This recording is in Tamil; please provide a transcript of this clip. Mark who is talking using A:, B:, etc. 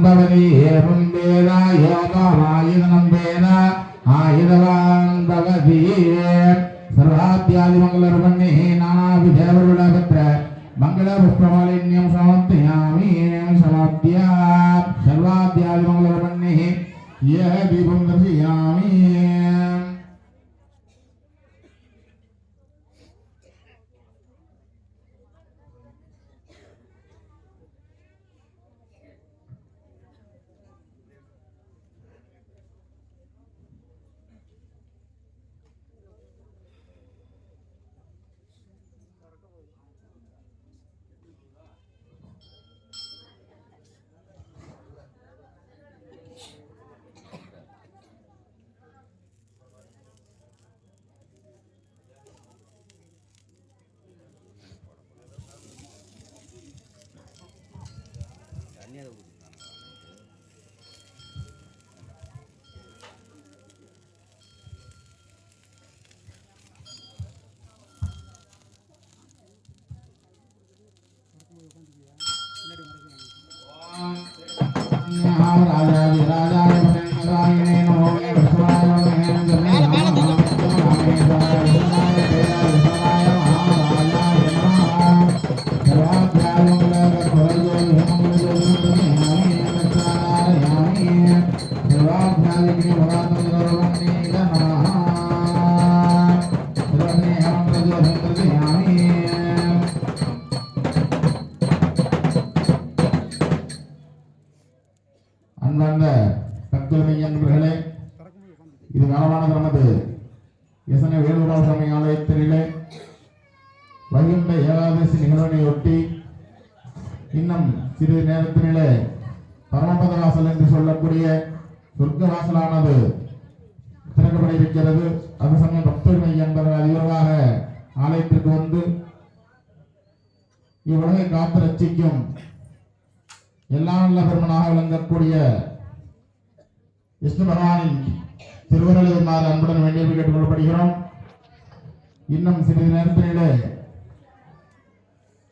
A: பவதி ஏவம் வேத யோகமாயுதனம் வேத ஆயுதவான் பவதி சர்வாத்யாதி மங்களர்வண்ணே நானாவிதேவருடபத்ர மங்கள புஷ்பமாலின்யம் சமர்ப்பயாமி சமாப்த்ய சர்வாத்யாதி மங்களர்வண்ணே யஹ தீபம் தர்சயாமி. அன்பார்ந்த பக்தர்களே, இது காலமான நமது எசனை வேலுராவ சாமி ஆலயத்திலே வைகுண்ட ஏகாதசி நிகழ்வினை ஒட்டி இன்னும் சிறிது நேரத்திலே பரமபத வாசல் என்று சொல்லக்கூடிய சொர்க்க வாசலானது திறக்கப்பட இருக்கிறது. அது சமயம் பக்தர்கள் என்பவர் அதிகமாக ஆலயத்திற்கு வந்து இவ்வுலகை காத்து ரட்சிக்கும் எல்லா நல்ல பெருமனாக விளங்கக்கூடிய விஷ்ணு பகவானின் திருவருளை அன்புடன் வேண்டியது கேட்டுக்கொள்ளப்படுகிறோம். இன்னும் சிறிது நேரத்திலே